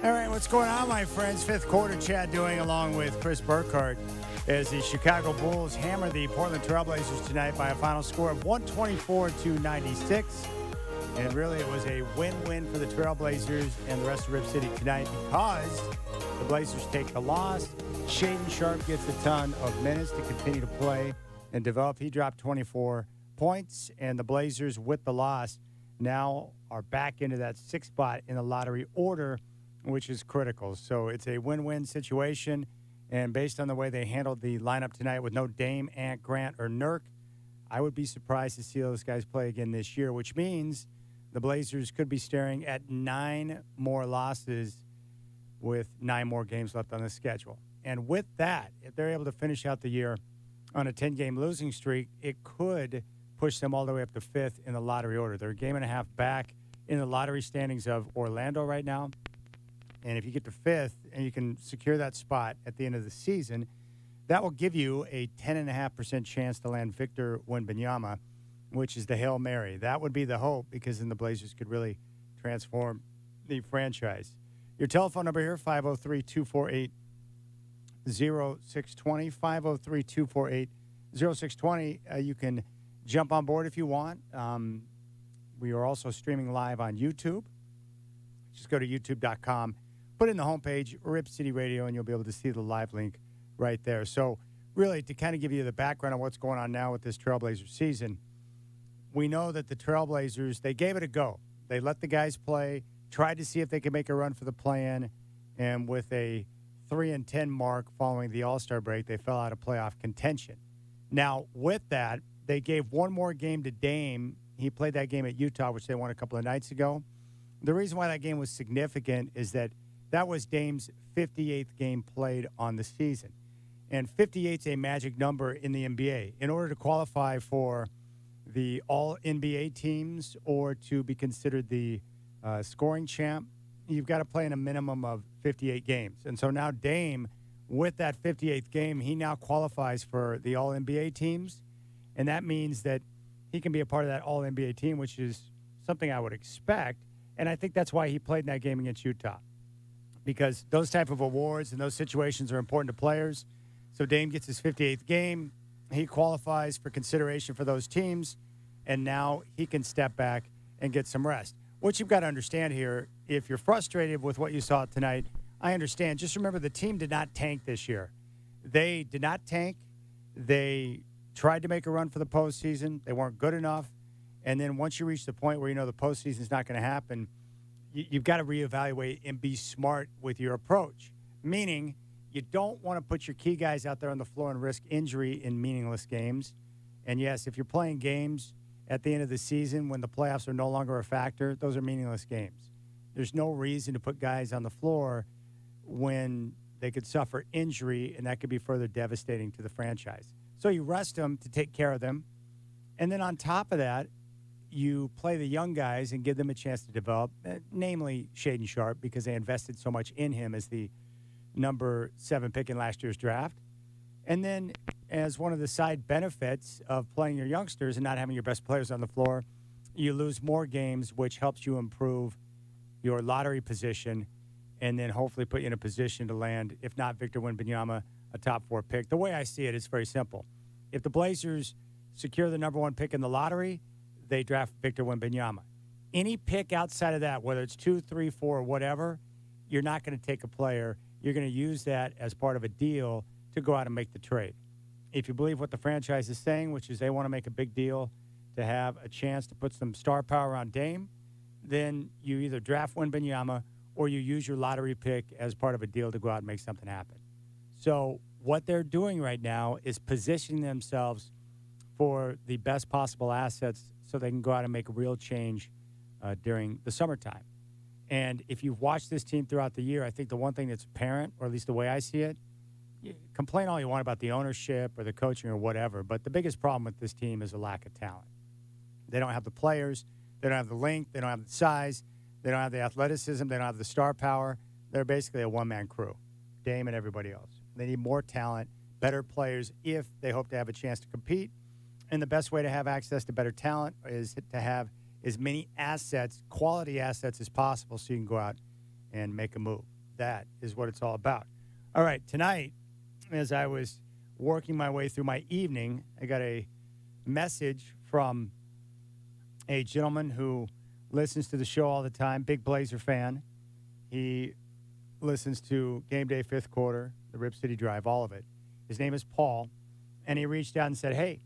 All right, what's going on, my friends? Fifth quarter, Chad doing along with Chris Burkhardt as the Chicago Bulls hammer the Portland Trailblazers tonight by a final score of 124-96. And really, it was a win-win for the Trailblazers and the rest of Rip City tonight because the Blazers take the loss. Shaedon Sharpe gets a ton of minutes to continue to play and develop. He dropped 24 points, and the Blazers, with the loss, now are back into that sixth spot in the lottery order, which is critical. So it's a win-win situation. And based on the way they handled the lineup tonight with no Dame, Ant, Grant, or Nurk, I would be surprised to see those guys play again this year, which means the Blazers could be staring at 9 more losses with 9 more games left on the schedule. And with that, if they're able to finish out the year on a 10-game losing streak, it could push them all the way up to 5th in the lottery order. They're a game and a half back in the lottery standings of Orlando right now. And if you get to 5th and you can secure that spot at the end of the season, that will give you a 10.5% chance to land Victor Wembanyama, which is the Hail Mary. That would be the hope because then the Blazers could really transform the franchise. Your telephone number here, 503-248-0620, 503-248-0620. You can jump on board if you want. We are also streaming live on YouTube. Just go to youtube.com. Put in the homepage, Rip City Radio, and you'll be able to see the live link right there. So really, to kind of give you the background on what's going on now with this Trailblazers season, we know that the Trailblazers, they gave it a go. They let the guys play, tried to see if they could make a run for the play-in, and with a 3-10 mark following the All-Star break, they fell out of playoff contention. Now, with that, they gave one more game to Dame. He played that game at Utah, which they won a couple of nights ago. The reason why that game was significant is that was Dame's 58th game played on the season. And 58 is a magic number in the NBA. In order to qualify for the All-NBA teams or to be considered the scoring champ, you've got to play in a minimum of 58 games. And so now Dame, with that 58th game, he now qualifies for the All-NBA teams. And that means that he can be a part of that All-NBA team, which is something I would expect. And I think that's why he played in that game against Utah, because those type of awards and those situations are important to players. So Dame gets his 58th game. He qualifies for consideration for those teams, and now he can step back and get some rest. What you've got to understand here, if you're frustrated with what you saw tonight, I understand. Just remember the team did not tank this year. They did not tank. They tried to make a run for the postseason. They weren't good enough. And then once you reach the point where you know the postseason is not going to happen, you've got to reevaluate and be smart with your approach, meaning you don't want to put your key guys out there on the floor and risk injury in meaningless games. And, yes, if you're playing games at the end of the season when the playoffs are no longer a factor, those are meaningless games. There's no reason to put guys on the floor when they could suffer injury, and that could be further devastating to the franchise. So you rest them to take care of them. And then on top of that, you play the young guys and give them a chance to develop, namely Shaedon Sharpe, because they invested so much in him as the number 7 pick in last year's draft. And then as one of the side benefits of playing your youngsters and not having your best players on the floor, you lose more games, which helps you improve your lottery position and then hopefully put you in a position to land, if not Victor Wembanyama, a top 4 pick. The way I see it is very simple. If the Blazers secure the number 1 pick in the lottery, they draft Victor Wembanyama. Any pick outside of that, whether it's 2, 3, 4, whatever, you're not going to take a player. You're going to use that as part of a deal to go out and make the trade. If you believe what the franchise is saying, which is they want to make a big deal to have a chance to put some star power on Dame, then you either draft Wembanyama or you use your lottery pick as part of a deal to go out and make something happen. So what they're doing right now is positioning themselves for the best possible assets so they can go out and make a real change during the summertime. And if you've watched this team throughout the year, I think the one thing that's apparent, or at least the way I see it, you complain all you want about the ownership or the coaching or whatever, but the biggest problem with this team is a lack of talent. They don't have the players. They don't have the length. They don't have the size. They don't have the athleticism. They don't have the star power. They're basically a one-man crew, Dame and everybody else. They need more talent, better players if they hope to have a chance to compete. And the best way to have access to better talent is to have as many assets, quality assets as possible so you can go out and make a move. That is what it's all about. All right, tonight, as I was working my way through my evening, I got a message from a gentleman who listens to the show all the time, big Blazer fan. He listens to Game Day Fifth Quarter, the Rip City Drive, all of it. His name is Paul, and he reached out and said, hey,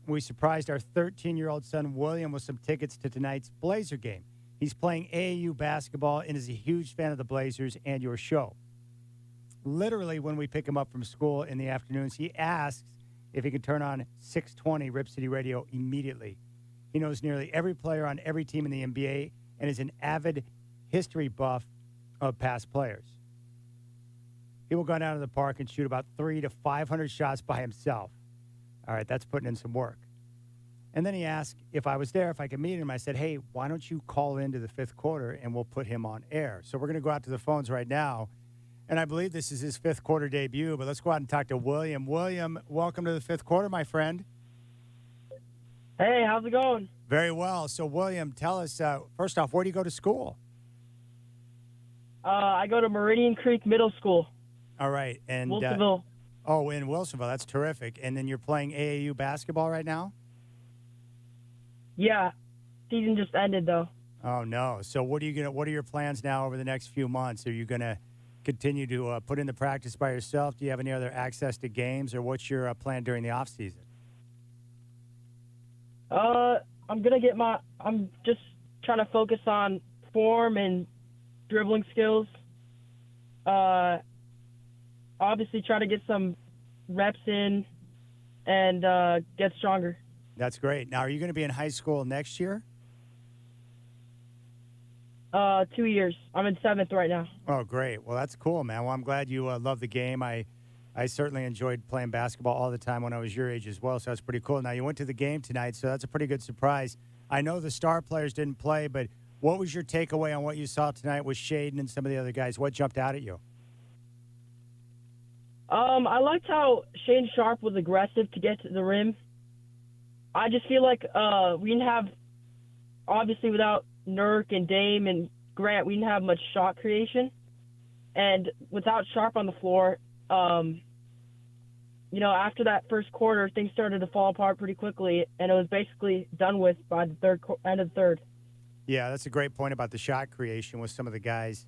we surprised our 13-year-old son, William, with some tickets to tonight's Blazer game. He's playing AAU basketball and is a huge fan of the Blazers and your show. Literally, when we pick him up from school in the afternoons, he asks if he can turn on 620 Rip City Radio immediately. He knows nearly every player on every team in the NBA and is an avid history buff of past players. He will go down to the park and shoot about 300 to 500 shots by himself. All right, that's putting in some work. And then he asked if I was there, if I could meet him. I said, hey, why don't you call into the fifth quarter and we'll put him on air. So we're going to go out to the phones right now. And I believe this is his fifth quarter debut, but let's go out and talk to William. William, welcome to the fifth quarter, my friend. Hey, how's it going? Very well. So, William, tell us, first off, where do you go to school? I go to Meridian Creek Middle School. All right. And Wilsonville. in Wilsonville. That's terrific. And then you're playing AAU basketball right now? Yeah. Season just ended, though. Oh, no. So what are your plans now over the next few months? Are you going to continue to put in the practice by yourself? Do you have any other access to games, or what's your plan during the off season? I'm just trying to focus on form and dribbling skills. Obviously try to get some reps in and get stronger. That's great. Now, are you going to be in high school next year? 2 years. I'm in 7th right now. Oh, great. Well, that's cool, man. Well, I'm glad you love the game. I certainly enjoyed playing basketball all the time when I was your age as well, so that's pretty cool. Now, you went to the game tonight, so that's a pretty good surprise. I know the star players didn't play, but what was your takeaway on what you saw tonight with Shaden and some of the other guys? What jumped out at you? I liked how Shane Sharp was aggressive to get to the rim. I just feel like we didn't have, obviously without Nurk and Dame and Grant, we didn't have much shot creation. And without Sharp on the floor, after that first quarter, things started to fall apart pretty quickly, and it was basically done with by the end of the third. Yeah, that's a great point about the shot creation with some of the guys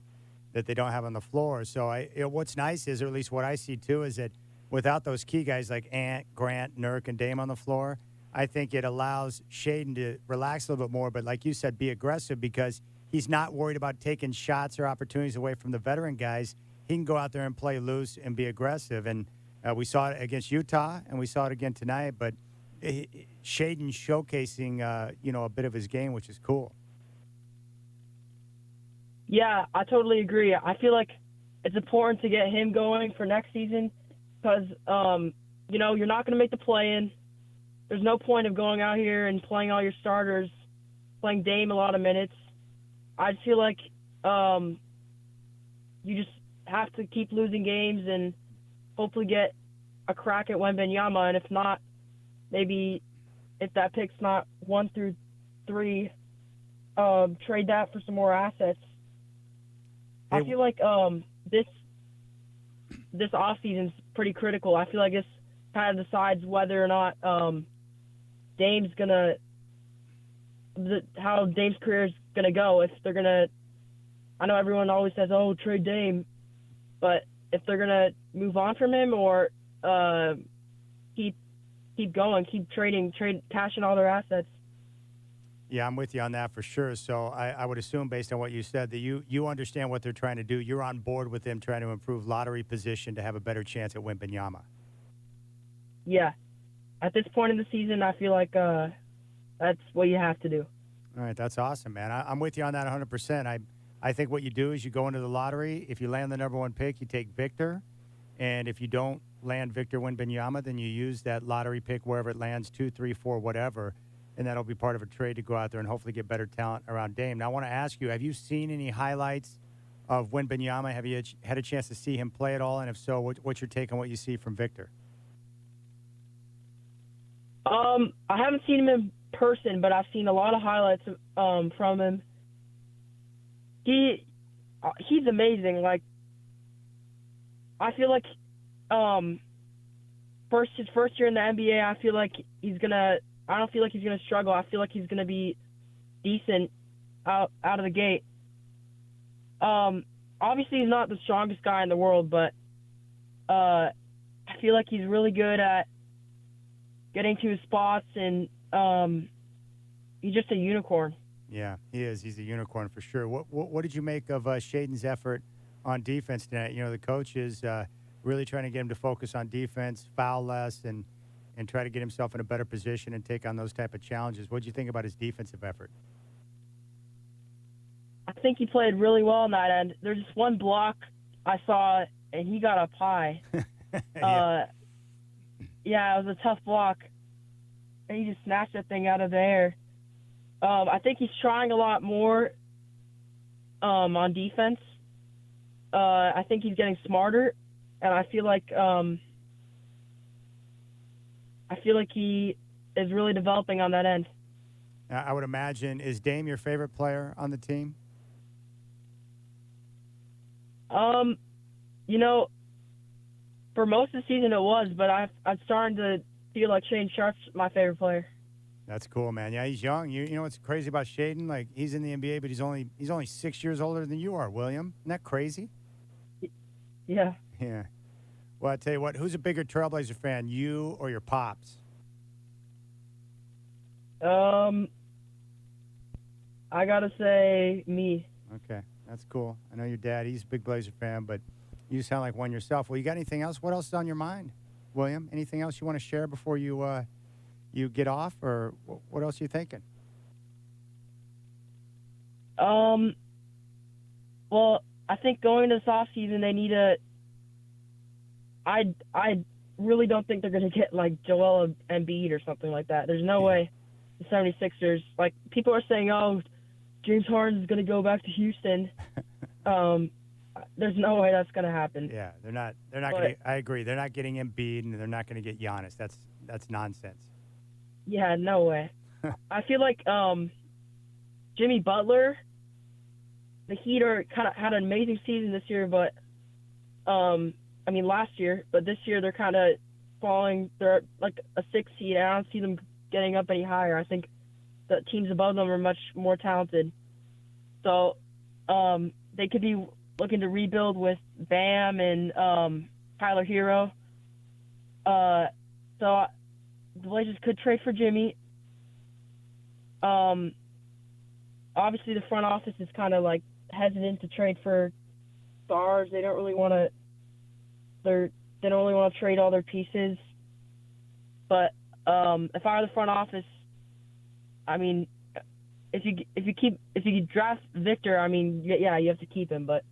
that they don't have on the floor. So what's nice is, or at least what I see too, is that without those key guys like Ant, Grant, Nurk, and Dame on the floor, I think it allows Shaden to relax a little bit more, but like you said, be aggressive, because he's not worried about taking shots or opportunities away from the veteran guys. He can go out there and play loose and be aggressive. And we saw it against Utah, and we saw it again tonight. But Shaden showcasing, a bit of his game, which is cool. Yeah, I totally agree. I feel like it's important to get him going for next season because, you're not going to make the play-in. There's no point of going out here and playing all your starters, playing Dame a lot of minutes. I feel like you just have to keep losing games and hopefully get a crack at Wembanyama. And if not, maybe if that pick's not 1 through 3, trade that for some more assets. I feel like this offseason's pretty critical. I feel like this kind of decides whether or not Dame's how Dame's career is gonna go. If they're gonna, I know everyone always says, "Oh, trade Dame," but if they're gonna move on from him or keep going, keep trading, cashing all their assets. Yeah, I'm with you on that for sure. So I would assume, based on what you said, that you understand what they're trying to do. You're on board with them trying to improve lottery position to have a better chance at Wembanyama. Yeah. At this point in the season, I feel like that's what you have to do. All right, that's awesome, man. I'm with you on that 100%. I think what you do is you go into the lottery. If you land the number 1 pick, you take Victor. And if you don't land Victor Wembanyama, then you use that lottery pick wherever it lands, 2, 3, 4, whatever. And that'll be part of a trade to go out there and hopefully get better talent around Dame. Now, I want to ask you, have you seen any highlights of Wembanyama? Have you had a chance to see him play at all? And if so, what's your take on what you see from Victor? I haven't seen him in person, but I've seen a lot of highlights from him. He's amazing. Like, I feel like his first year in the NBA, I feel like I don't feel like he's gonna struggle. I feel like he's gonna be decent out of the gate. Obviously he's not the strongest guy in the world, but I feel like he's really good at getting to his spots, and he's just a unicorn. Yeah, he is. He's a unicorn for sure. What did you make of Shaden's effort on defense tonight? You know, the coach is really trying to get him to focus on defense, foul less, and try to get himself in a better position and take on those type of challenges. What did you think about his defensive effort? I think he played really well on that end. There's just one block I saw, and he got up high. Yeah, it was a tough block, and he just snatched that thing out of the air. I think he's trying a lot more on defense. I think he's getting smarter, and I feel like he is really developing on that end. I would imagine, is Dame your favorite player on the team? You know, for most of the season it was, but I'm starting to feel like Shane Sharp's my favorite player. That's cool, man. Yeah, he's young. You know what's crazy about Shaden? Like, he's in the NBA, but he's only 6 years older than you are, William. Isn't that crazy? Yeah. Yeah. Well, I tell you what, who's a bigger Trailblazer fan, you or your pops? I gotta say me. Okay, that's cool. I know your dad, he's a big Blazer fan, but you sound like one yourself. Well, you got anything else? What else is on your mind, William? Anything else you want to share before you get off, or what else are you thinking? Well, I think going to this offseason, they need to. I really don't think they're going to get like Joel Embiid or something like that. There's no way the 76ers, like people are saying, oh, James Harden is going to go back to Houston. There's no way that's going to happen. Yeah, they're not going to. I agree. They're not getting Embiid, and they're not going to get Giannis. That's nonsense. Yeah, no way. I feel like Jimmy Butler, the Heat are kind of had an amazing season this year, but last year, but this year they're kind of falling. They're like a 6 seed. I don't see them getting up any higher. I think the teams above them are much more talented. So they could be looking to rebuild with Bam and Tyler Hero. So the Blazers could trade for Jimmy. Obviously, the front office is kind of like hesitant to trade for stars. They don't really want to. They don't really want to trade all their pieces. But if I were the front office, I mean, if you draft Victor, I mean, yeah, you have to keep him. But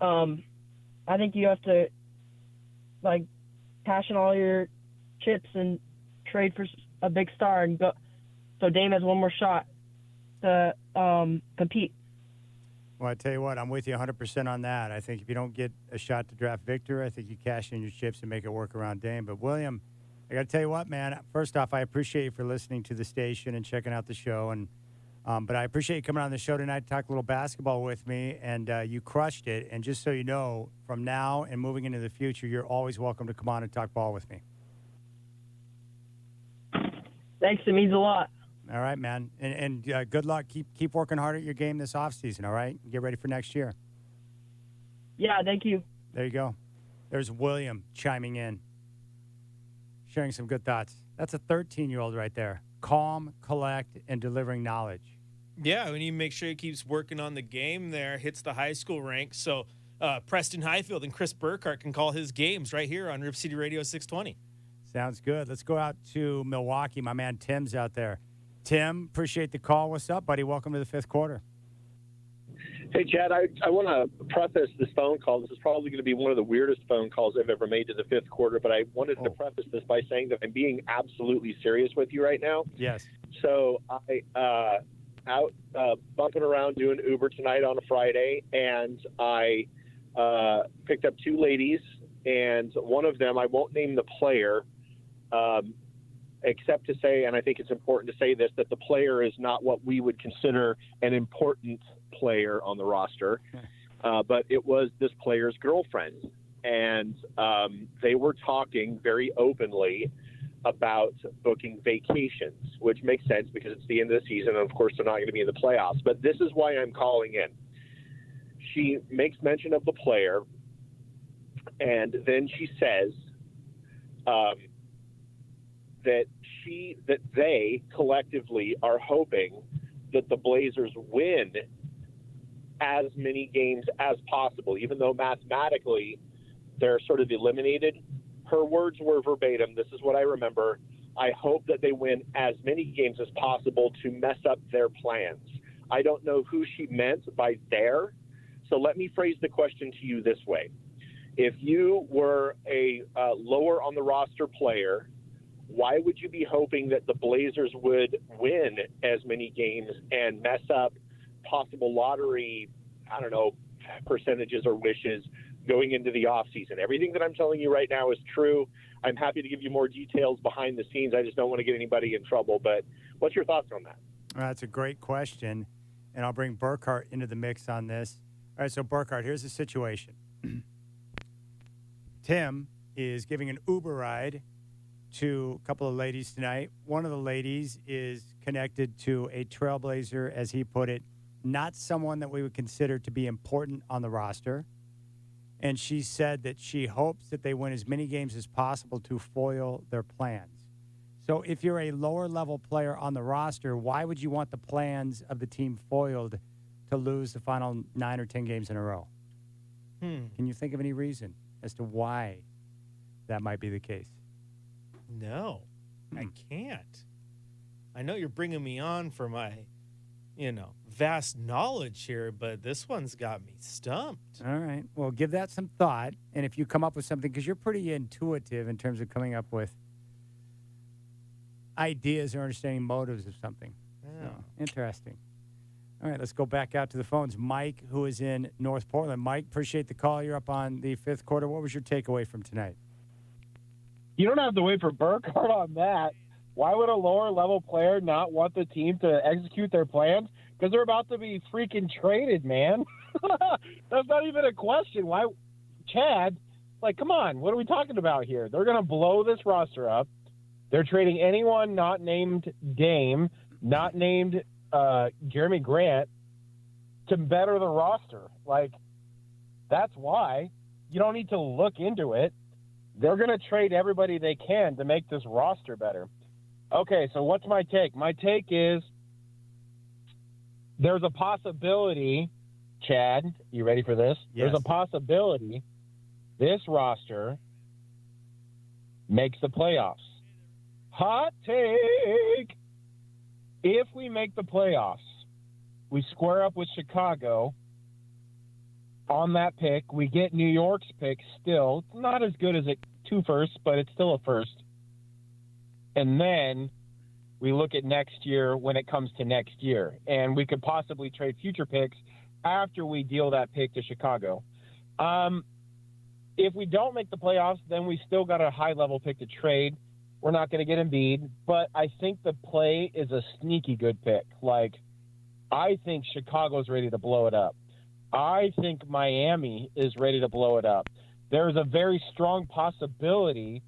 I think you have to like cash in all your chips and trade for a big star and go, so Dame has one more shot to compete. Well, I tell you what, I'm with you 100% on that. I think if you don't get a shot to draft Victor, I think you cash in your chips and make it work around Dame. But William, I got to tell you what, man. First off, I appreciate you for listening to the station and checking out the show, and but I appreciate you coming on the show tonight to talk a little basketball with me, and you crushed it. And just so you know, from now and moving into the future, you're always welcome to come on and talk ball with me. Thanks, it means a lot. All right, man. And good luck. Keep working hard at your game this offseason, all right? Get ready for next year. Yeah, thank you. There you go. There's William chiming in, sharing some good thoughts. That's a 13-year-old right there. Calm, collect, and delivering knowledge. Yeah, we need to make sure he keeps working on the game there, hits the high school ranks. So Preston Highfield and Chris Burkhart can call his games right here on Rip City Radio 620. Sounds good. Let's go out to Milwaukee. My man Tim's out there. Tim, appreciate the call. What's up, buddy? Welcome to the fifth quarter. Hey, Chad, I want to preface this phone call. This is probably going to be one of the weirdest phone calls I've ever made to the fifth quarter, but I wanted to preface this by saying that I'm being absolutely serious with you right now. Yes. So I out bumping around doing Uber tonight on a Friday, and I picked up two ladies, and one of them, I won't name the player, except to say, and I think it's important to say this, that the player is not what we would consider an important player on the roster, but it was this player's girlfriend. and they were talking very openly about booking vacations, which makes sense because it's the end of the season, and of course they're not going to be in the playoffs. But this is why I'm calling in. She makes mention of the player, and then she says that they collectively are hoping that the Blazers win as many games as possible, even though mathematically they're sort of eliminated. Her words were verbatim. This is what I remember. I hope that they win as many games as possible to mess up their plans. I don't know who she meant by there. So let me phrase the question to you this way. If you were a lower on the roster player, why would you be hoping that the Blazers would win as many games and mess up possible lottery, percentages or wishes going into the offseason? Everything that I'm telling you right now is true. I'm happy to give you more details behind the scenes. I just don't want to get anybody in trouble. But what's your thoughts on that? That's a great question, and I'll bring Burkhart into the mix on this. All right, so Burkhart, here's the situation. Tim is giving an Uber ride to a couple of ladies tonight. One of the ladies is connected to a trailblazer, as he put it, not someone that we would consider to be important on the roster. And she said that she hopes that they win as many games as possible to foil their plans. So if you're a lower-level player on the roster, why would you want the plans of the team foiled to lose the final 9 or 10 games in a row? Can you think of any reason as to why that might be the case? No, I can't. I know you're bringing me on for my, vast knowledge here, but this one's got me stumped. All right. Well, give that some thought. And if you come up with something, because you're pretty intuitive in terms of coming up with ideas or understanding motives of something. Yeah. So, interesting. All right, let's go back out to the phones. Mike, who is in North Portland. Mike, appreciate the call. You're up on the fifth quarter. What was your takeaway from tonight? You don't have to wait for Burkhardt on that. Why would a lower-level player not want the team to execute their plans? Because they're about to be freaking traded, man. That's not even a question. Why, Chad, come on, what are we talking about here? They're going to blow this roster up. They're trading anyone not named Dame, not named Jeremy Grant to better the roster. That's why. You don't need to look into it. They're going to trade everybody they can to make this roster better. Okay, so what's my take? My take is there's a possibility, Chad, you ready for this? Yes. There's a possibility this roster makes the playoffs. Hot take. If we make the playoffs, we square up with Chicago on that pick. We get New York's pick still. It's not as good as 2 firsts, but it's still a first. And then we look at next year when it comes to next year. And we could possibly trade future picks after we deal that pick to Chicago. If we don't make the playoffs, then we still got a high-level pick to trade. We're not going to get Embiid, but I think the play is a sneaky good pick. I think Chicago's ready to blow it up. I think Miami is ready to blow it up. There's a very strong possibility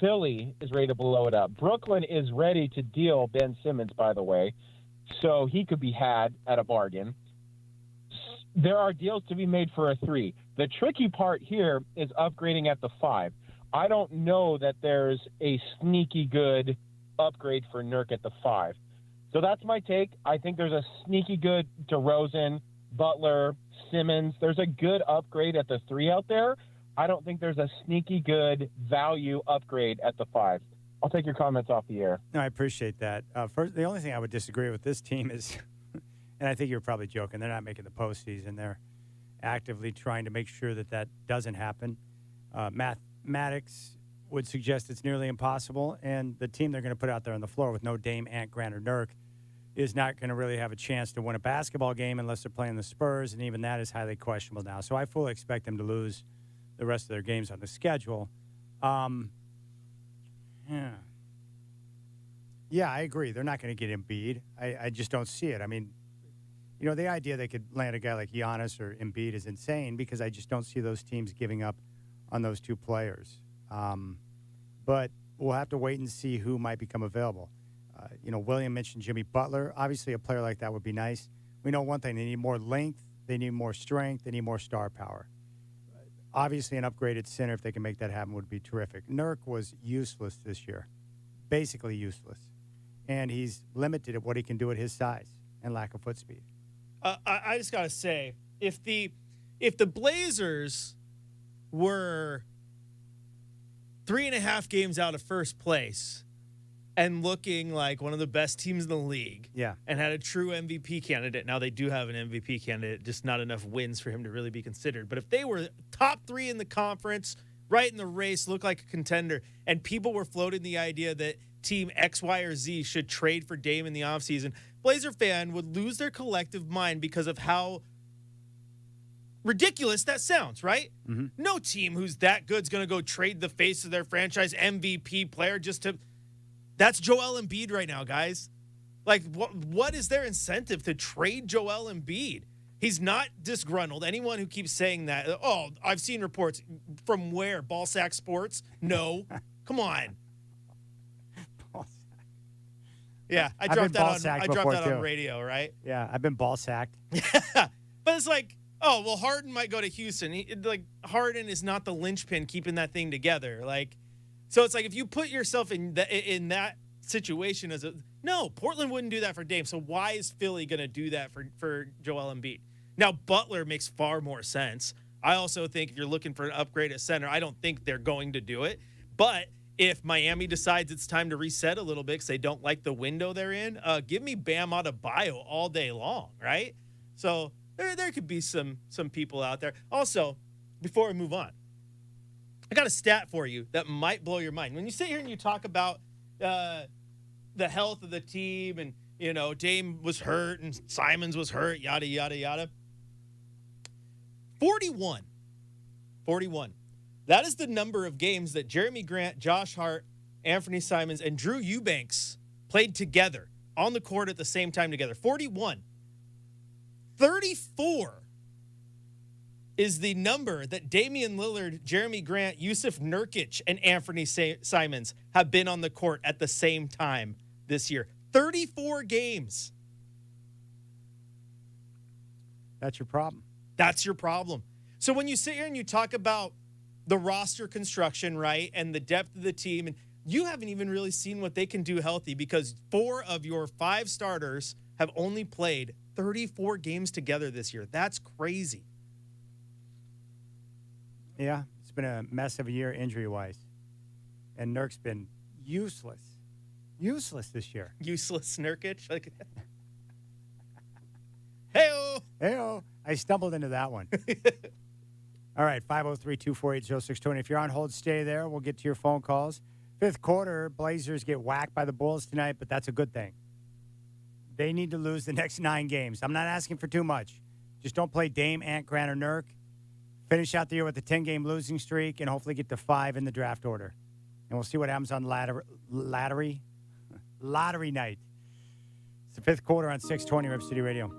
Philly is ready to blow it up. Brooklyn is ready to deal Ben Simmons, by the way, so he could be had at a bargain. There are deals to be made for a 3. The tricky part here is upgrading at the 5. I don't know that there's a sneaky good upgrade for Nurk at the 5. So that's my take. I think there's a sneaky good DeRozan, Butler, Simmons. There's a good upgrade at the 3 out there. I don't think there's a sneaky good value upgrade at the 5. I'll take your comments off the air. No, I appreciate that. First, the only thing I would disagree with this team is, and I think you're probably joking, they're not making the postseason. They're actively trying to make sure that doesn't happen. Mathematics would suggest it's nearly impossible, and the team they're going to put out there on the floor with no Dame, Ant, Grant, or Nurk is not going to really have a chance to win a basketball game unless they're playing the Spurs, and even that is highly questionable now. So I fully expect them to lose the rest of their games on the schedule. Yeah, I agree. They're not going to get Embiid. I just don't see it. I mean, the idea they could land a guy like Giannis or Embiid is insane because I just don't see those teams giving up on those two players. But we'll have to wait and see who might become available. William mentioned Jimmy Butler. Obviously, a player like that would be nice. We know one thing. They need more length. They need more strength. They need more star power. Obviously, an upgraded center, if they can make that happen, would be terrific. Nurk was useless this year, basically useless. And he's limited at what he can do at his size and lack of foot speed. I just got to say, if the Blazers were 3.5 games out of first place and looking like one of the best teams in the league, Yeah. and had a true MVP candidate. Now they do have an MVP candidate, just not enough wins for him to really be considered. But if they were top 3 in the conference, right in the race, look like a contender, and people were floating the idea that team X, Y, or Z should trade for Dame in the offseason, Blazer fan would lose their collective mind because of how ridiculous that sounds, right? Mm-hmm. No team who's that good is going to go trade the face of their franchise MVP player just to... That's Joel Embiid right now, guys. Like, what is their incentive to trade Joel Embiid? He's not disgruntled. Anyone who keeps saying that, oh, I've seen reports from where? Ballsack Sports? No. Come on. Yeah, I dropped that on radio, right? Yeah, I've been ball sacked. But it's like, oh, well, Harden might go to Houston. Harden is not the linchpin keeping that thing together. So it's like if you put yourself in that situation Portland wouldn't do that for Dame. So why is Philly going to do that for Joel Embiid? Now, Butler makes far more sense. I also think if you're looking for an upgrade at center, I don't think they're going to do it. But if Miami decides it's time to reset a little bit because they don't like the window they're in, give me Bam Adebayo all day long, right? So there could be some people out there. Also, before we move on, I got a stat for you that might blow your mind. When you sit here and you talk about the health of the team and, Dame was hurt and Simons was hurt, yada, yada, yada. 41. That is the number of games that Jeremy Grant, Josh Hart, Anthony Simons, and Drew Eubanks played together on the court at the same time together. 41. 34 is the number that Damian Lillard, Jeremy Grant, Yusuf Nurkic, and Anthony Simons have been on the court at the same time this year. 34 games. That's your problem. That's your problem. So when you sit here and you talk about the roster construction, right, and the depth of the team, and you haven't even really seen what they can do healthy because 4 of your 5 starters have only played 34 games together this year. That's crazy. Yeah, it's been a mess of a year injury-wise. And Nurk's been useless. Useless this year. Useless Nurkic. Hey-oh. Hey-oh. I stumbled into that one. All right, 503-248-0620. If you're on hold, stay there. We'll get to your phone calls. 5th quarter, Blazers get whacked by the Bulls tonight, but that's a good thing. They need to lose the next 9 games. I'm not asking for too much. Just don't play Dame, Ant, Grant, or Nurk. Finish out the year with a 10-game losing streak and hopefully get to 5 in the draft order. And we'll see what happens on lottery night. It's the 5th quarter on 620 Rip City Radio.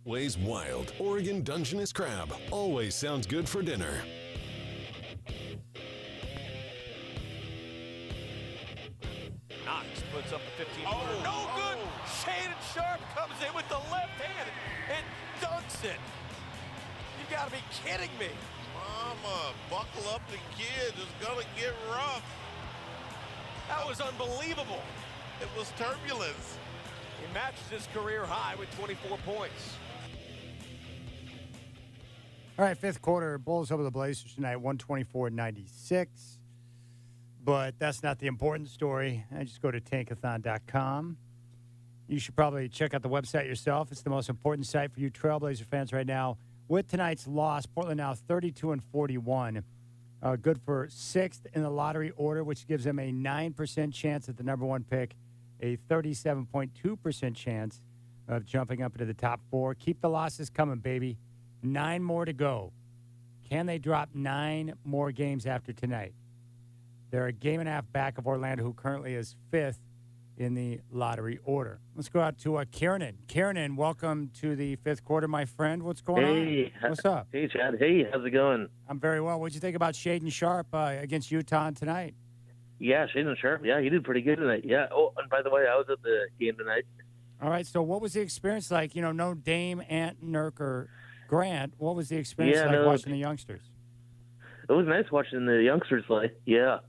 Always wild. Oregon Dungeness crab. Always sounds good for dinner. Knox puts up a 15-footer. No good. Shaden Sharp comes in with the left hand and dunks it. You got to be kidding me. Mama, buckle up the kids. It's going to get rough. That was unbelievable. It was turbulence. He matches his career high with 24 points. All right, fifth quarter, Bulls over the Blazers tonight, 124-96. But that's not the important story. I just go to tankathon.com. You should probably check out the website yourself. It's the most important site for you Trailblazer fans right now. With tonight's loss, Portland now 32-41. Good for sixth in the lottery order, which gives them a 9% chance at the number one pick, a 37.2% chance of jumping up into the top four. Keep the losses coming, baby. 9 more to go. Can they drop 9 more games after tonight? They're a game and a half back of Orlando, who currently is fifth in the lottery order. Let's go out to Kiernan. Kiernan, welcome to the fifth quarter, my friend. What's going on? What's up? Hey, Chad. Hey, how's it going? I'm very well. What'd you think about Shaden Sharp against Utah tonight? Yeah, Shaden Sharp. Yeah, he did pretty good tonight. Yeah. Oh, and by the way, I was at the game tonight. All right. So what was the experience like? You know, no Dame, Ant, Nurk, or Grant. What was the experience like watching the youngsters? It was nice watching the youngsters play. Yeah.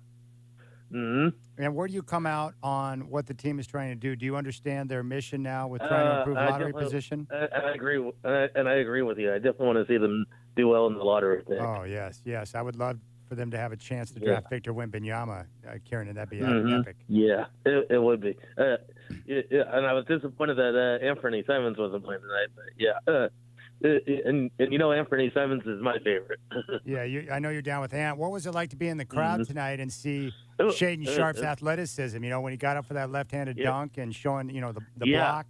Mm-hmm. And where do you come out on what the team is trying to do? Do you understand their mission now with trying to improve lottery position? I agree, and I agree with you. I definitely want to see them do well in the lottery. Oh, yes. I would love for them to have a chance to draft Victor Wembanyama, Kieran. That'd be epic. Yeah, it would be. And I was disappointed that Anthony Simons wasn't playing tonight. But yeah. And you know, Anthony Simons is my favorite. Yeah, I know you're down with Ant. What was it like to be in the crowd tonight and see Shaden Sharp's athleticism? You know, when he got up for that left-handed dunk and showing, you know, the block.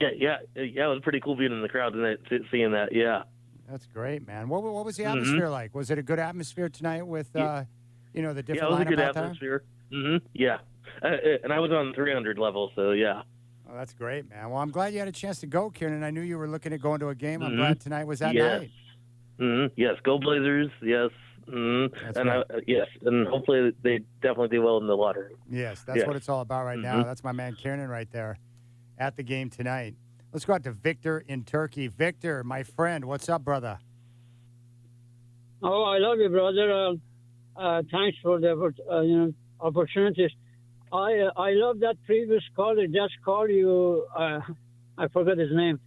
Yeah. It was pretty cool being in the crowd tonight, seeing that. Yeah, that's great, man. What was the atmosphere like? Was it a good atmosphere tonight with, you know, the different lineup out there? Yeah, it was a good atmosphere. Yeah, and I was on 300 level, so yeah. Oh, that's great, man. Well, I'm glad you had a chance to go, Kieran. I knew you were looking at going to a game. I'm glad tonight was that night. Yes, go Blazers. Yes. And yes, and hopefully they definitely do well in the lottery. Yes, that's what it's all about right now. That's my man Kieran right there at the game tonight. Let's go out to Victor in Turkey. Victor, my friend, what's up, brother? Oh, I love you, brother. Thanks for the opportunities. I love that previous caller just called you. I forgot his name.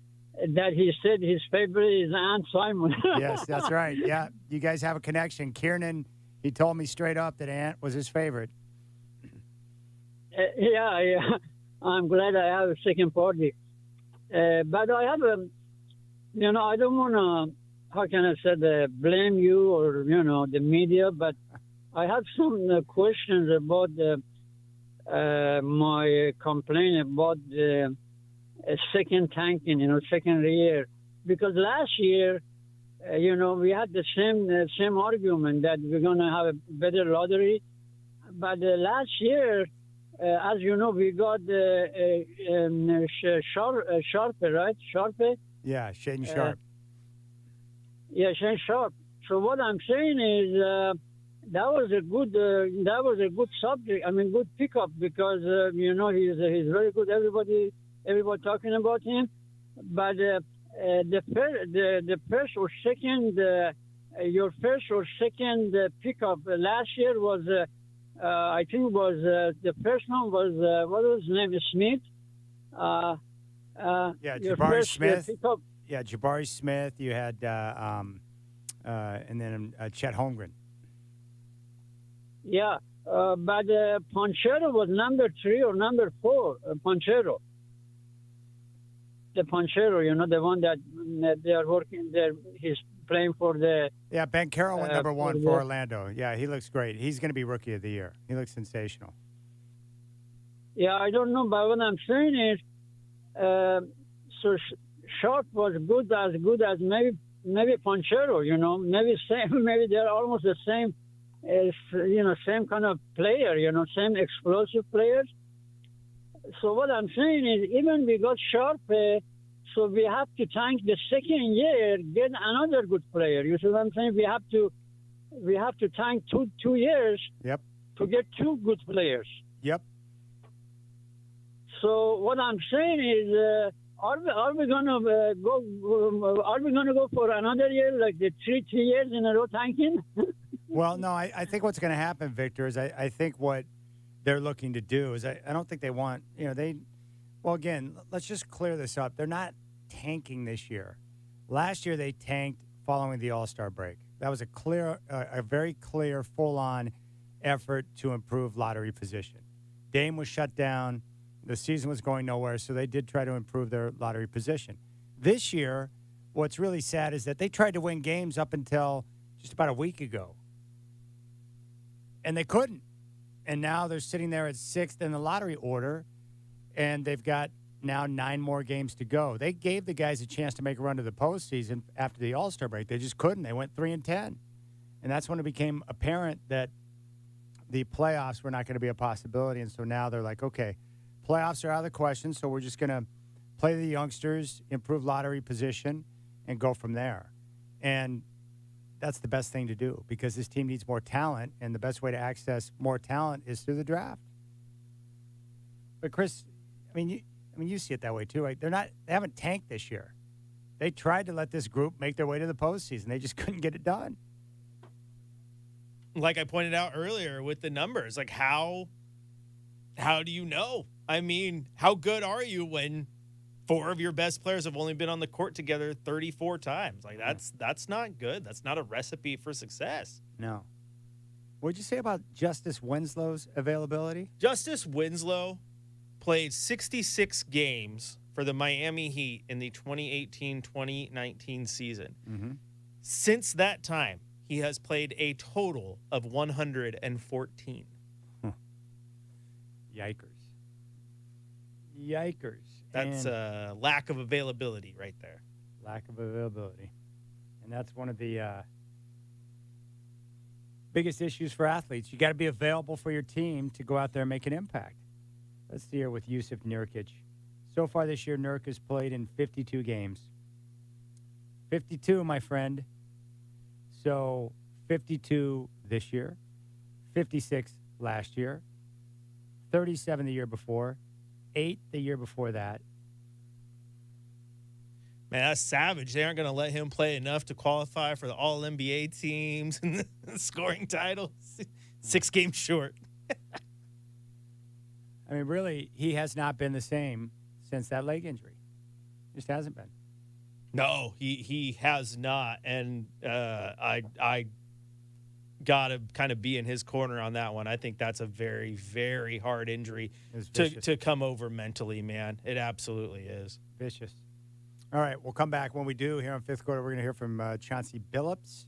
That he said his favorite is Ant Simon. Yes, that's right. Yeah, you guys have a connection. Kiernan, he told me straight up that Ant was his favorite. Yeah. I'm glad I have a second party. But I have I don't want to, how can I say, blame you or, the media, but I have some questions about my complaint about the second tanking, second year. Because last year, we had the same argument that we're going to have a better lottery. But last year, as you know, we got Sharpe, right? Sharpe? Yeah, Shaden Sharp. Shaden Sharp. So what I'm saying is that was a good subject. I mean, good pickup because he's very good. Everybody talking about him. But the first or second, your first or second pickup last year was. I think the first one was what was his name? Smith. Jabari Smith. Yeah, Jabari Smith. You had and then Chet Holmgren. Yeah, but Ponchero was number 3 or number 4. Ponchero. The Ponchero, the one that they are working there. He's playing for the... Yeah, Ben Carroll went number 1 for Orlando. Yeah, he looks great. He's going to be Rookie of the Year. He looks sensational. Yeah, I don't know, but what I'm saying is, so Sharp was good as maybe Ponchero, maybe same, maybe they're almost the same, same kind of player, same explosive players. So what I'm saying is, even we got Sharp, So we have to tank the second year, get another good player. You see what I'm saying? We have to tank two years Yep. to get two good players. Yep. So what I'm saying is, are we gonna go? Are we gonna go for another year, like the three years in a row tanking? Well, no, I think what's going to happen, Victor, is I think what they're looking to do is I don't think they want, well, again, let's just clear this up. They're not tanking this year. Last year they tanked following the All-Star break. That was a very clear, full-on effort to improve lottery position. Dame was shut down. The season was going nowhere, so they did try to improve their lottery position. This year, what's really sad is that they tried to win games up until just about a week ago, and they couldn't. And now they're sitting there at 6th in the lottery order, and they've got now 9 more games to go. They gave the guys a chance to make a run to the postseason after the All-Star break. They just couldn't. They went 3-10. And that's when it became apparent that the playoffs were not going to be a possibility. And so now they're like, okay, playoffs are out of the question, so we're just going to play the youngsters, improve lottery position, and go from there. And that's the best thing to do because this team needs more talent, and the best way to access more talent is through the draft. But Chris, you see it that way too, right? They haven't tanked this year. They tried to let this group make their way to the postseason. They just couldn't get it done. Like I pointed out earlier with the numbers, like how do you know? I mean, how good are you when 4 of your best players have only been on the court together 34 times? Like that's not good. That's not a recipe for success. No. What'd you say about Justice Winslow's availability? Justice Winslow played 66 games for the Miami Heat in the 2018-2019 season. Mm-hmm. Since that time, he has played a total of 114. Yikers. That's a lack of availability right there. Lack of availability. And that's one of the biggest issues for athletes. You got to be available for your team to go out there and make an impact. Let's see here with Yusuf Nurkic. So far this year, Nurk has played in 52 games. 52, my friend. So 52 this year, 56 last year, 37 the year before, 8 the year before that. Man, that's savage. They aren't going to let him play enough to qualify for the All-NBA teams and the scoring titles. 6 games short. I mean, really, he has not been the same since that leg injury. Just hasn't been. No, he has not, and I gotta kind of be in his corner on that one. I think that's a very, very hard injury to come over mentally, man. It absolutely is vicious. All right, we'll come back. When we do here on Fifth Quarter, we're going to hear from Chauncey Billups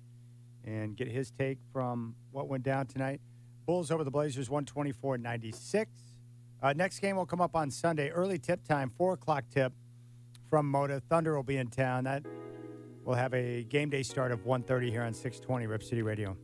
and get his take from what went down tonight. Bulls over the Blazers, 124-96. Next game will come up on Sunday. Early tip time, 4 o'clock tip from Moda. Thunder will be in town. That will have a game day start of 1:30 here on 620 Rip City Radio.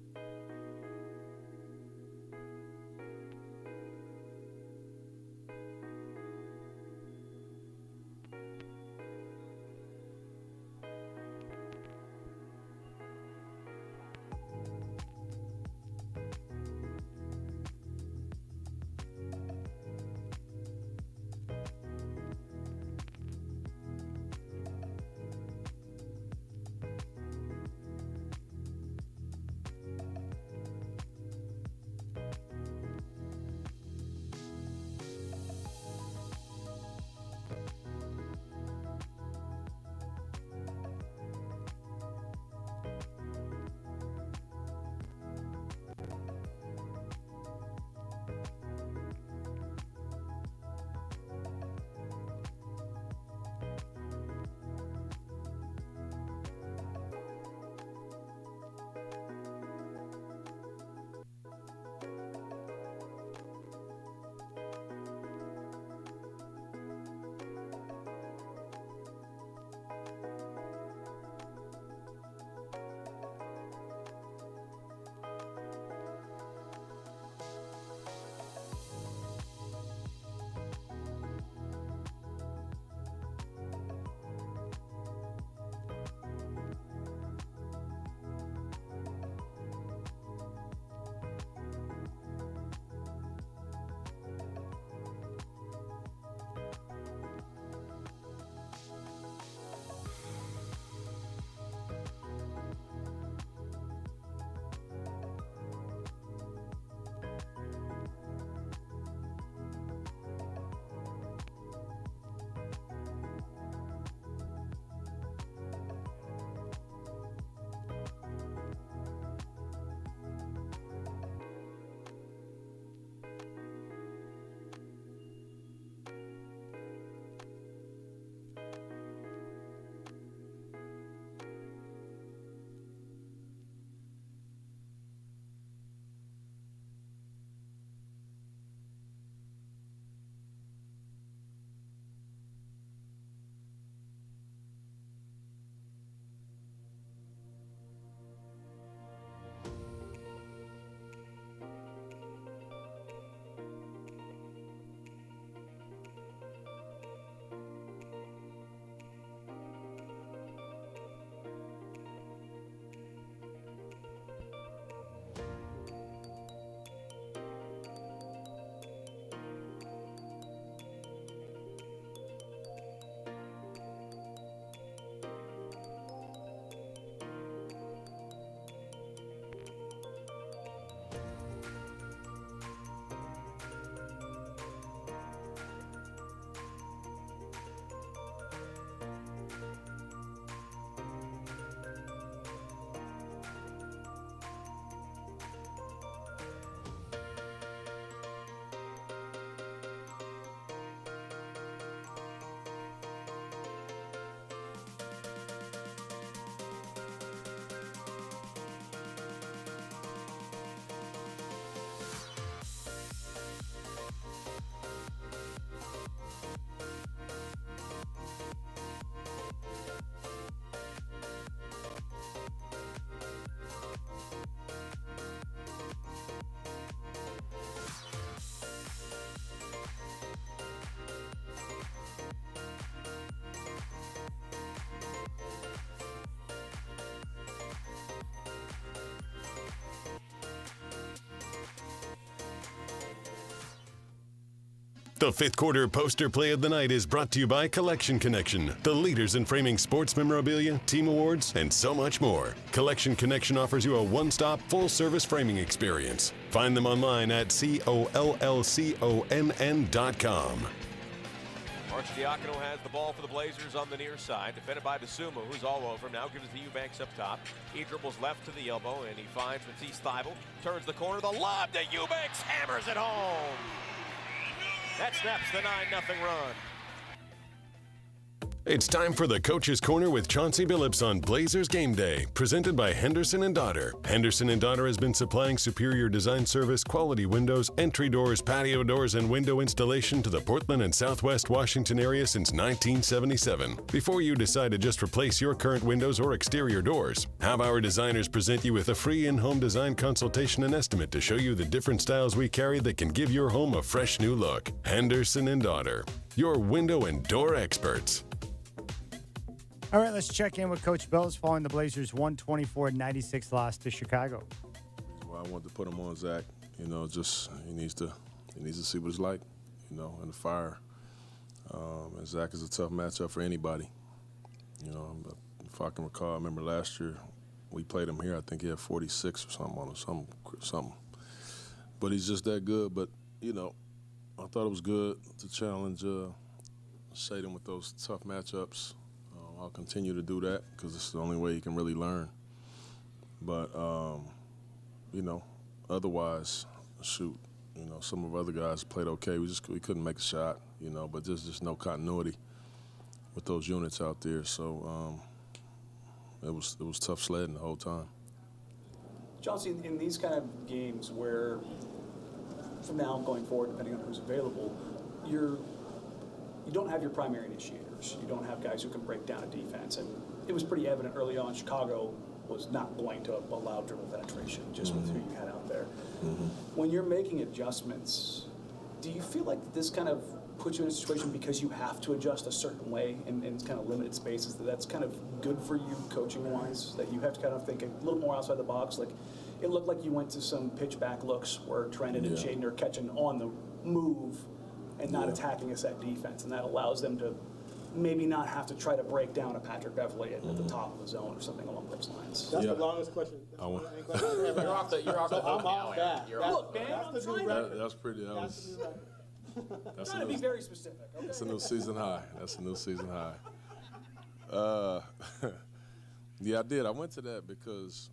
The fifth quarter poster play of the night is brought to you by Collection Connection, the leaders in framing sports memorabilia, team awards, and so much more. Collection Connection offers you a one-stop, full-service framing experience. Find them online at COLLCONN.com. Arcidiacono has the ball for the Blazers on the near side, defended by Basumu, who's all over him. Now gives it to Eubanks up top. He dribbles left to the elbow, and he finds Matisse Thybulle. Turns the corner, the lob to Eubanks, hammers it home. That snaps the 9-0 run. It's time for the Coach's Corner with Chauncey Billups on Blazers Game Day, presented by Henderson & Daughter. Henderson & Daughter has been supplying superior design service, quality windows, entry doors, patio doors, and window installation to the Portland and Southwest Washington area since 1977. Before you decide to just replace your current windows or exterior doors, have our designers present you with a free in-home design consultation and estimate to show you the different styles we carry that can give your home a fresh new look. Henderson & Daughter, your window and door experts. All right, let's check in with Coach Billups following the Blazers' 124-96 loss to Chicago. Well, I wanted to put him on Zach. You know, just he needs to see what it's like, you know, in the fire. And Zach is a tough matchup for anybody. You know, if I can recall, I remember last year we played him here. I think he had 46 or something on him, something. But he's just that good. But you know, I thought it was good to challenge Shaden with those tough matchups. I'll continue to do that because it's the only way you can really learn. But, you know, otherwise, shoot, you know, some of our other guys played okay. We couldn't make a shot, you know, but there's just no continuity with those units out there. So it was tough sledding the whole time. Chauncey, in these kind of games where from now going forward, depending on who's available, you don't have your primary initiators. You don't have guys who can break down a defense. And it was pretty evident early on Chicago was not going to allow dribble penetration just with who you had out there. When you're making adjustments, do you feel like this kind of puts you in a situation because you have to adjust a certain way in kind of limited spaces, that's kind of good for you coaching-wise, that you have to kind of think a little more outside the box? Like, it looked like you went to some pitch-back looks where Trendon and Shaden are catching on the move and not attacking a set defense, and that allows them to maybe not have to try to break down a Patrick Beverley at the top of the zone or something along those lines. That's the longest question. You're off the hook now. Look, man, I'm trying to. That's pretty. That's trying to be very specific. Okay? That's a new season high. Yeah, I did. I went to that because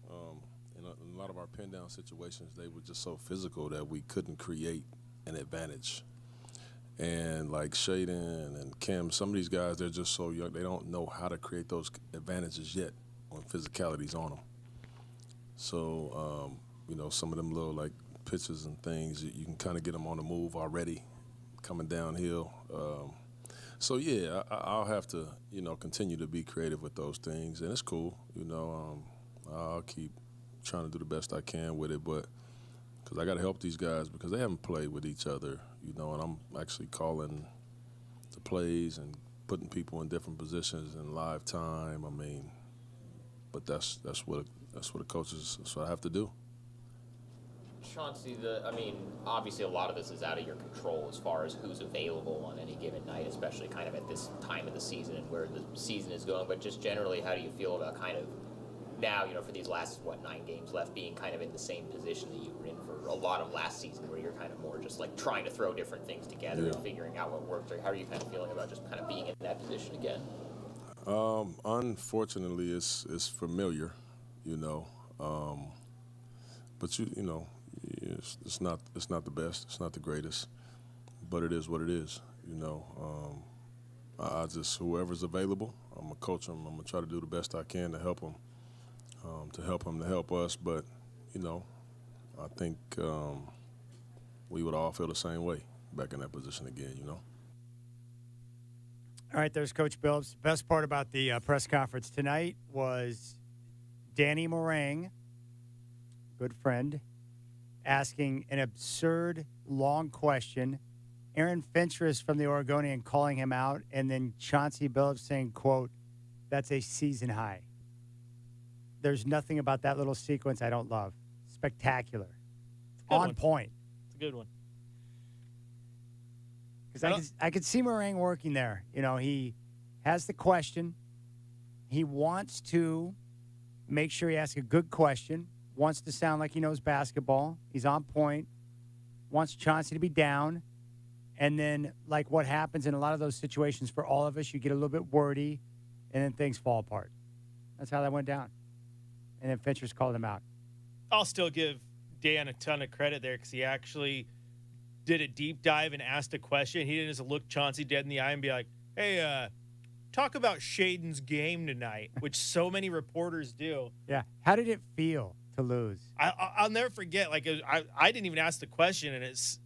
in a lot of our pin down situations, they were just so physical that we couldn't create an advantage. And like Shaden and Kim, some of these guys, they're just so young. They don't know how to create those advantages yet when physicality's on them. So, you know, some of them little like pitches and things, you can kind of get them on the move already, coming downhill. So yeah, I'll have to, you know, continue to be creative with those things, and it's cool. You know, I'll keep trying to do the best I can with it, but because I got to help these guys because they haven't played with each other, you know, and I'm actually calling the plays and putting people in different positions in live time. I mean, but that's what a coach is. That's what I have to do. Chauncey, obviously a lot of this is out of your control as far as who's available on any given night, especially kind of at this time of the season and where the season is going. But just generally, how do you feel about kind of now, you know, for these last, 9 games left, being kind of in the same position that you were in for a lot of last season, where you're kind of more just like trying to throw different things together and figuring out what works? Or how are you kind of feeling about just kind of being in that position again? Unfortunately, it's familiar, you know, but you know, it's not the best, it's not the greatest, but it is what it is, you know. I just, whoever's available, I'm gonna coach them. I'm gonna try to do the best I can to help them, to help us. But you know, I think we would all feel the same way back in that position again, you know. All right, there's Coach Billups. The best part about the press conference tonight was Danny Morang, good friend, asking an absurd, long question. Aaron Fentress from the Oregonian calling him out, and then Chauncey Billups saying, quote, "That's a season high." There's nothing about that little sequence I don't love. Spectacular. On point. It's a good one. Because I could see Meringue working there. You know, he has the question. He wants to make sure he asks a good question. Wants to sound like he knows basketball. He's on point. Wants Chauncey to be down. And then, like what happens in a lot of those situations for all of us, you get a little bit wordy, and then things fall apart. That's how that went down. And then Finchers called him out. I'll still give Dan a ton of credit there because he actually did a deep dive and asked a question. He didn't just look Chauncey dead in the eye and be like, hey, talk about Shaden's game tonight, which so many reporters do. Yeah. How did it feel to lose? I'll never forget. Like, I didn't even ask the question, and it's,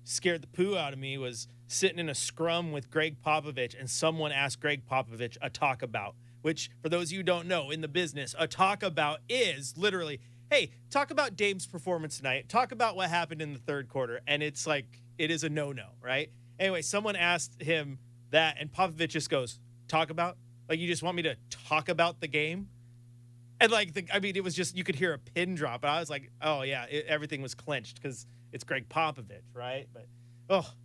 scared the poo out of me. Was sitting in a scrum with Greg Popovich, and someone asked Greg Popovich a talk about, which, for those of you who don't know, in the business, a talk about is literally, hey, talk about Dame's performance tonight. Talk about what happened in the third quarter. And it's like, it is a no-no, right? Anyway, someone asked him that, and Popovich just goes, talk about? Like, you just want me to talk about the game? And, it was just, you could hear a pin drop. And I was like, oh, yeah, everything was clenched because it's Greg Popovich, right? But,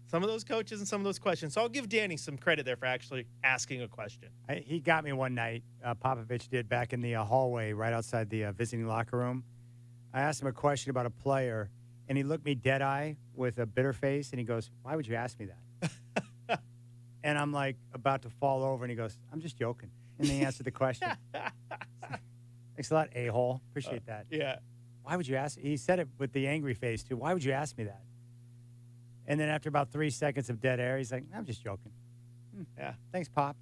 some of those coaches and some of those questions. So I'll give Danny some credit there for actually asking a question. He got me one night, Popovich did, back in the hallway right outside the visiting locker room. I asked him a question about a player, and he looked me dead-eye with a bitter face, and he goes, why would you ask me that? And I'm like about to fall over, and he goes, I'm just joking. And then he answered the question. Thanks a lot, a-hole. Appreciate that. Yeah. Why would you ask? He said it with the angry face, too. Why would you ask me that? And then after about 3 seconds of dead air, he's like, I'm just joking. Yeah. Thanks, Pop.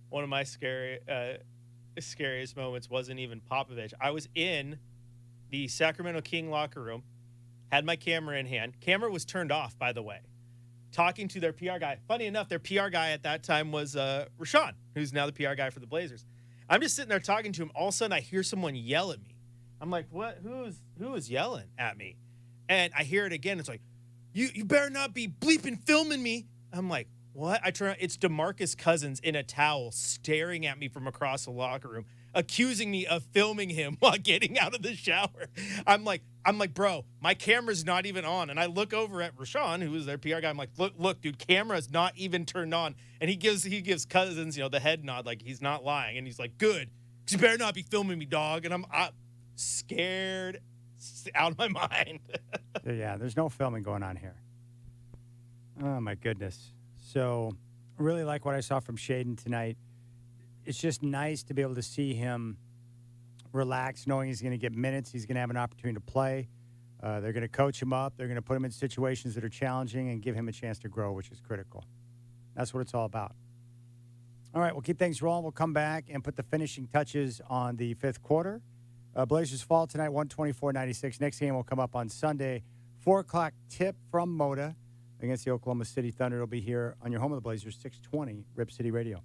One of my scariest moments wasn't even Popovich. I was in the Sacramento King locker room, had my camera in hand. Camera was turned off, by the way. Talking to their PR guy. Funny enough, their PR guy at that time was Rashawn, who's now the PR guy for the Blazers. I'm just sitting there talking to him. All of a sudden, I hear someone yell at me. I'm like, what? Who is yelling at me? And I hear it again. It's like, you better not be bleeping filming me. I'm like, what? I turn. It's DeMarcus Cousins in a towel staring at me from across the locker room, accusing me of filming him while getting out of the shower. I'm like, bro, my camera's not even on. And I look over at Rashawn, who was their PR guy. I'm like, look, dude, camera's not even turned on. And he gives Cousins, the head nod, like he's not lying. And he's like, good, 'cause you better not be filming me, dog. And I'm scared out of my mind. Yeah, there's no filming going on here. Oh, my goodness. So, really like what I saw from Shaden tonight. It's just nice to be able to see him relax, knowing he's going to get minutes. He's going to have an opportunity to play. They're going to coach him up. They're going to put him in situations that are challenging and give him a chance to grow, which is critical. That's what it's all about. All right, we'll keep things rolling. We'll come back and put the finishing touches on the fifth quarter. Blazers fall tonight, 124-96. Next game will come up on Sunday, 4 o'clock tip from Moda against the Oklahoma City Thunder. It'll be here on your home of the Blazers, 620 Rip City Radio.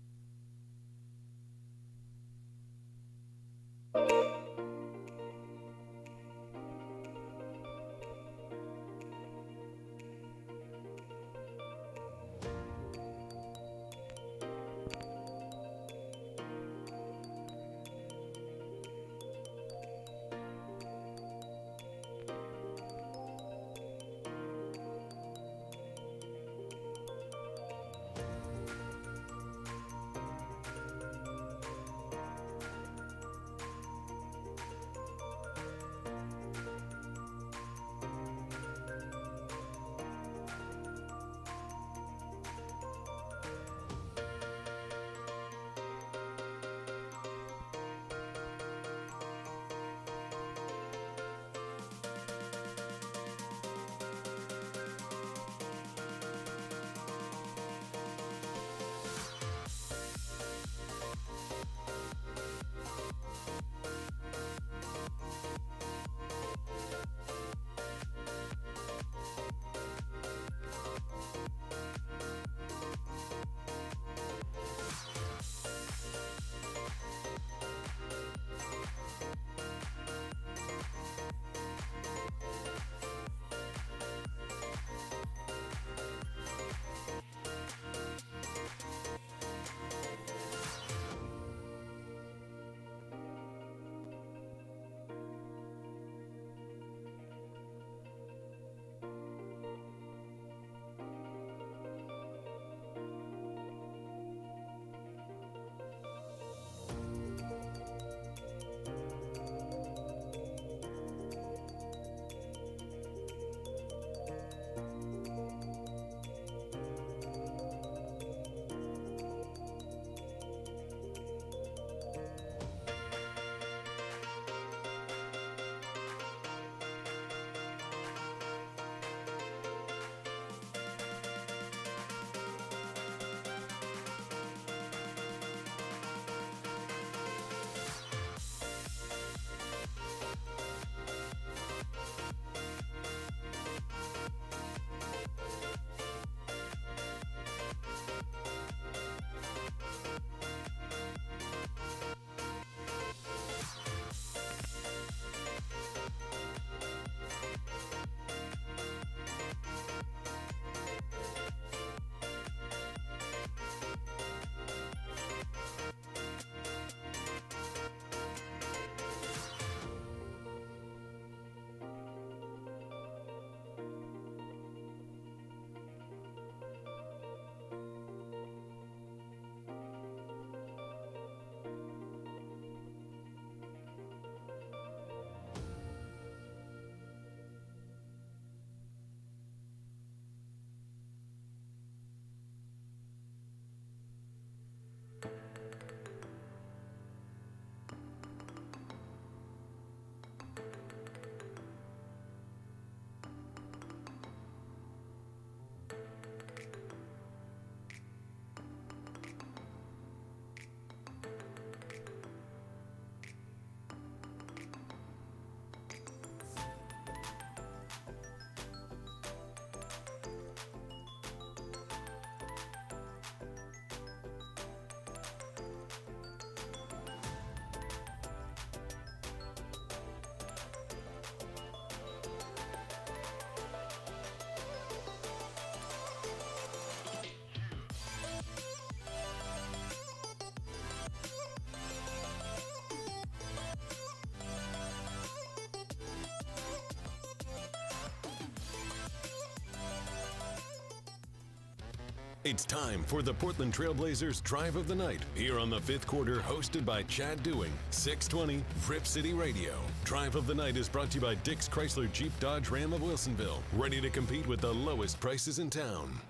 It's time for the Portland Trailblazers Drive of the Night here on the fifth quarter, hosted by Chad Dewing, 620 Rip City Radio. Drive of the Night is brought to you by Dick's Chrysler Jeep Dodge Ram of Wilsonville, ready to compete with the lowest prices in town.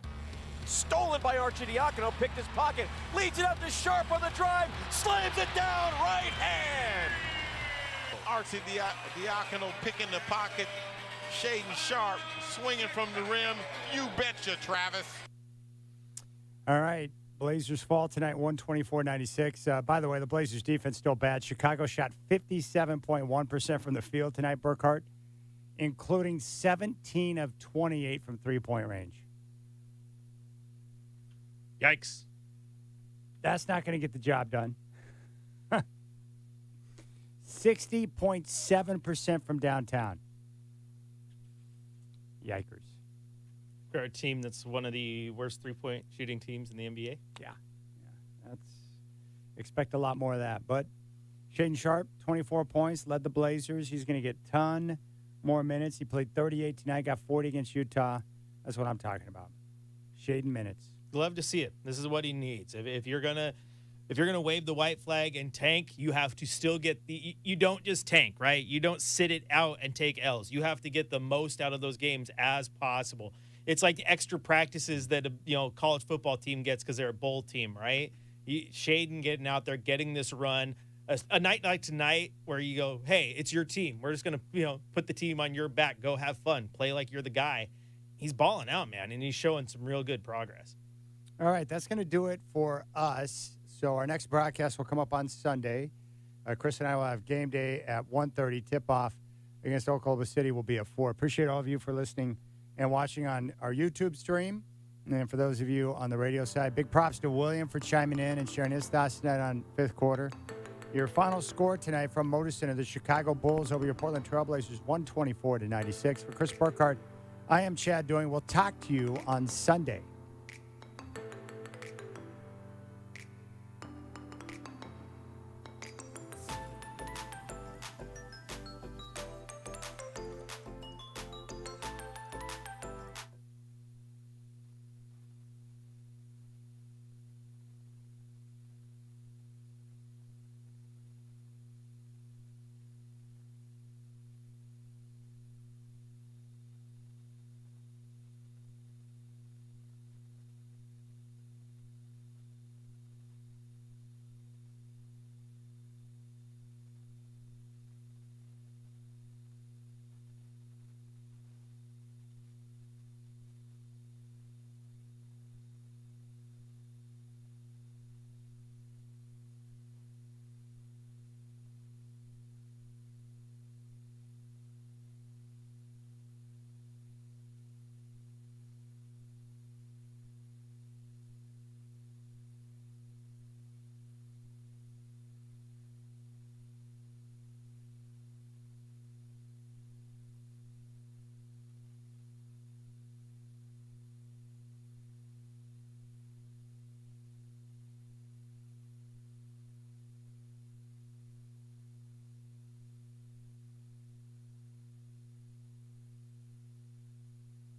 Stolen by Arcidiacono, picked his pocket, leads it up to Sharp on the drive, slams it down, right hand. Arcidiacono picking the pocket, Shaden Sharp swinging from the rim. You betcha, Travis. All right. Blazers fall tonight, 124-96. By the way, the Blazers defense still bad. Chicago shot 57.1% from the field tonight, Burkhart, including 17 of 28 from three-point range. Yikes. That's not going to get the job done. 60.7% from downtown. Yikers. For a team that's one of the worst three-point shooting teams in the NBA. Yeah. Expect a lot more of that. But Shaden Sharp, 24 points, led the Blazers. He's going to get a ton more minutes. He played 38 tonight, got 40 against Utah. That's what I'm talking about. Shaden minutes. Love to see it. This is what he needs. If you're gonna wave the white flag and tank, you have to still get you don't just tank, right? You don't sit it out and take L's. You have to get the most out of those games as possible. It's like the extra practices that a college football team gets because they're a bowl team, right? Shaden getting out there, getting this run, a night like tonight where you go, hey, it's your team. We're just gonna put the team on your back, go have fun, play like you're the guy. He's balling out, man, and he's showing some real good progress. All right, that's going to do it for us. So our next broadcast will come up on Sunday. Chris and I will have game day at 1:30. Tip-off against Oklahoma City will be at 4. Appreciate all of you for listening and watching on our YouTube stream. And for those of you on the radio side, big props to William for chiming in and sharing his thoughts tonight on fifth quarter. Your final score tonight from Motor Center, the Chicago Bulls over your Portland Trailblazers, 124-96. For Chris Burkhart, I am Chad Dewing. We'll talk to you on Sunday.